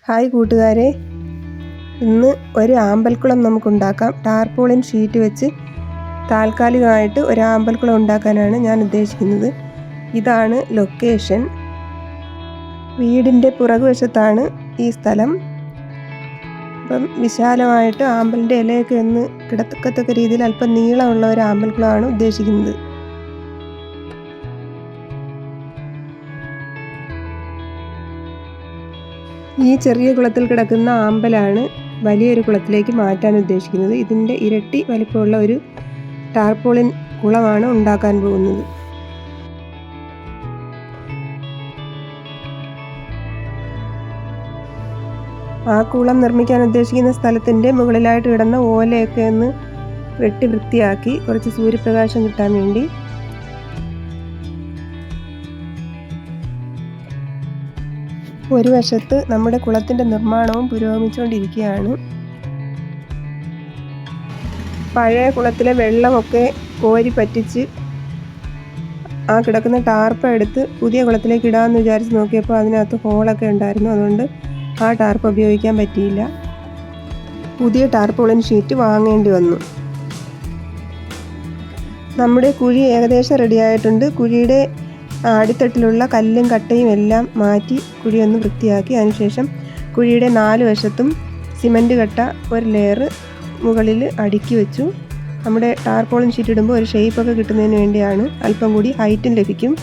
Hi കൂട്ടുകാരെ, ഇന്ന് ഒരു ആമ്പൽക്കുളം നമുക്കുണ്ടാക്കാം. ടാർപോളിൻ ഷീറ്റ് വെച്ച് താൽക്കാലികമായിട്ട് ഒരു ആമ്പൽക്കുളം ഉണ്ടാക്കാനാണ് ഞാൻ ഉദ്ദേശിക്കുന്നത്. ഇതാണ് ലൊക്കേഷൻ. വീടിൻ്റെ പുറകുവശത്താണ് ഈ സ്ഥലം. അപ്പം വിശാലമായിട്ട് ആമ്പലിൻ്റെ ഇലയൊക്കെ ഒന്ന് കിടക്കത്തക്ക രീതിയിൽ അല്പം നീളമുള്ള ഒരു ആമ്പൽക്കുളമാണ് ഉദ്ദേശിക്കുന്നത്. ഈ ചെറിയ കുളത്തിൽ കിടക്കുന്ന ആമ്പലാണ് വലിയൊരു കുളത്തിലേക്ക് മാറ്റാൻ ഉദ്ദേശിക്കുന്നത്. ഇതിൻ്റെ ഇരട്ടി വലിപ്പമുള്ള ഒരു ടാർപോളിൻ കുളമാണ് ഉണ്ടാക്കാൻ പോകുന്നത്. ആ കുളം നിർമ്മിക്കാൻ ഉദ്ദേശിക്കുന്ന സ്ഥലത്തിൻ്റെ മുകളിലായിട്ട് കിടന്ന ഓലയൊക്കെ ഒന്ന് വെട്ടി വൃത്തിയാക്കി കുറച്ച് സൂര്യപ്രകാശം കിട്ടാൻ വേണ്ടി ഒരു വശത്ത് നമ്മുടെ കുളത്തിൻ്റെ നിർമ്മാണവും പുരോഗമിച്ചുകൊണ്ടിരിക്കുകയാണ്. പഴയ കുളത്തിലെ വെള്ളമൊക്കെ കോരി പറ്റിച്ച് ആ കിടക്കുന്ന ടാർപ്പ എടുത്ത് പുതിയ കുളത്തിലേക്ക് ഇടാമെന്ന് വിചാരിച്ച് നോക്കിയപ്പോൾ അതിനകത്ത് ഹോളൊക്കെ ഉണ്ടായിരുന്നു. അതുകൊണ്ട് ആ ടാർപ്പ ഉപയോഗിക്കാൻ പറ്റിയില്ല. പുതിയ ടാർപോളിൻ ഷീറ്റ് വാങ്ങേണ്ടി വന്നു. നമ്മുടെ കുഴി ഏകദേശം റെഡിയായിട്ടുണ്ട്. കുഴിയുടെ അടിത്തട്ടിലുള്ള കല്ലും കട്ടയും എല്ലാം മാറ്റി കുഴിയൊന്ന് വൃത്തിയാക്കി അതിനുശേഷം കുഴിയുടെ 4 വശത്തും സിമൻറ്റ് കട്ട ഒരു ലെയർ മുകളിൽ അടുക്കി വെച്ചു. നമ്മുടെ ടാർപോളിൻ ഷീറ്റ് ഇടുമ്പോൾ ഒരു ഷേപ്പൊക്കെ കിട്ടുന്നതിന് വേണ്ടിയാണ്. അല്പം കൂടി ഹൈറ്റും ലഭിക്കും.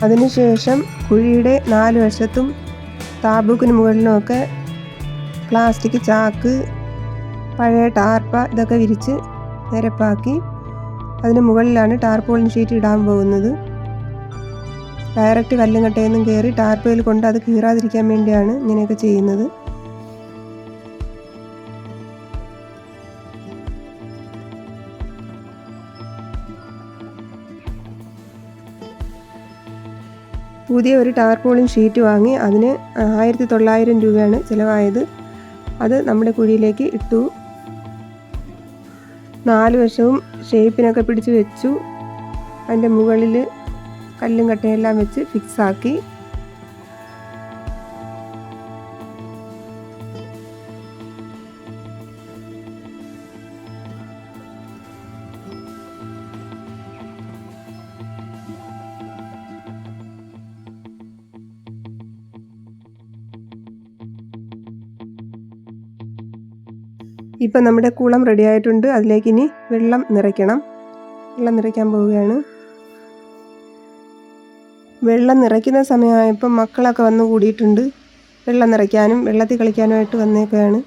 അതിനുശേഷം കുഴിയുടെ 4 വശത്തും താബൂക്കിന് മുകളിലുമൊക്കെ പ്ലാസ്റ്റിക് ചാക്ക്, പഴയ ടാർപ്പ ഇതൊക്കെ വിരിച്ച് നിരപ്പാക്കി അതിന് മുകളിലാണ് ടാർപോളിൻ ഷീറ്റ് ഇടാൻ പോകുന്നത്. ഡയറക്റ്റ് കല്ലും കട്ടയൊന്നും കയറി ടാർപ്പയിൽ കൊണ്ട് അത് കീറാതിരിക്കാൻ വേണ്ടിയാണ് ഇങ്ങനെയൊക്കെ ചെയ്യുന്നത്. പുതിയ ഒരു ടാർപോളിൻ ഷീറ്റ് വാങ്ങി അതിന് 1900 രൂപയാണ് ചിലവായത്. അത് നമ്മുടെ കുഴിയിലേക്ക് ഇട്ടു. 4 വശവും ഷേപ്പിനൊക്കെ പിടിച്ച് വെച്ചു. അതിൻ്റെ മുകളിൽ കല്ലും കട്ടയെല്ലാം വെച്ച് ഫിക്സാക്കി. ഇപ്പം നമ്മുടെ കുളം റെഡി ആയിട്ടുണ്ട്. അതിലേക്ക് ഇനി വെള്ളം നിറയ്ക്കണം. വെള്ളം നിറയ്ക്കാൻ പോവുകയാണ്. വെള്ളം നിറയ്ക്കുന്ന സമയമായപ്പോൾ മക്കളൊക്കെ വന്ന് കൂടിയിട്ടുണ്ട്. വെള്ളം നിറയ്ക്കാനും വെള്ളത്തിൽ കളിക്കാനുമായിട്ട് വന്നേക്കുകയാണ്.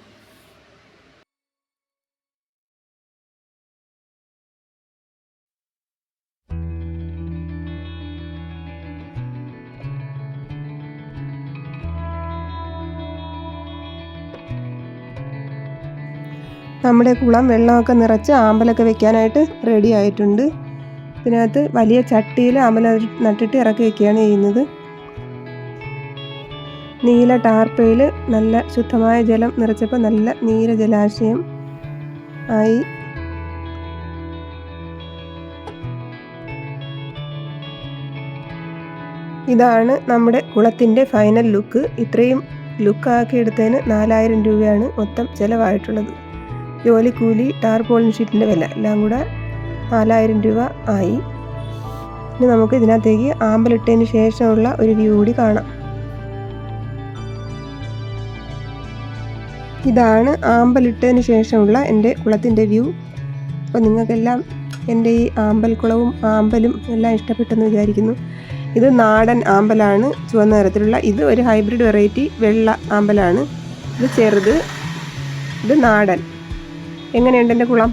നമ്മുടെ കുളം വെള്ളമൊക്കെ നിറച്ച് ആമ്പലൊക്കെ വെക്കാനായിട്ട് റെഡി ആയിട്ടുണ്ട്. ഇതിനകത്ത് വലിയ ചട്ടിയിൽ ആമ്പല നട്ടിട്ട് ഇറക്കി വയ്ക്കുകയാണ് ചെയ്യുന്നത്. നീല ടാർപ്പയിൽ നല്ല ശുദ്ധമായ ജലം നിറച്ചപ്പോൾ നല്ല നീല ജലാശയം ആയി. ഇതാണ് നമ്മുടെ കുളത്തിൻ്റെ ഫൈനൽ ലുക്ക്. ഇത്രയും ലുക്കാക്കി എടുത്തതിന് 4000 രൂപയാണ് മൊത്തം ചിലവായിട്ടുള്ളത്. ജോലിക്കൂലി, ടാർപോളിൻ ഷീറ്റിൻ്റെ വില എല്ലാം കൂടെ 4000 രൂപ ആയി. ഇനി നമുക്ക് ഇതിനകത്തേക്ക് ആമ്പലിട്ടതിന് ശേഷമുള്ള ഒരു വ്യൂ കൂടി കാണാം. ഇതാണ് ആമ്പലിട്ടതിന് ശേഷമുള്ള എൻ്റെ കുളത്തിൻ്റെ വ്യൂ. അപ്പോൾ നിങ്ങൾക്കെല്ലാം എൻ്റെ ഈ ആമ്പൽക്കുളവും ആമ്പലും എല്ലാം ഇഷ്ടപ്പെട്ടെന്ന് വിചാരിക്കുന്നു. ഇത് നാടൻ ആമ്പലാണ്, ചുവന്ന നിറത്തിലുള്ള. ഇത് ഒരു ഹൈബ്രിഡ് വെറൈറ്റി വെള്ള ആമ്പലാണ്. ഇത് ചെറുത്, ഇത് നാടൻ. എങ്ങനെയുണ്ട് എൻ്റെ കുളം?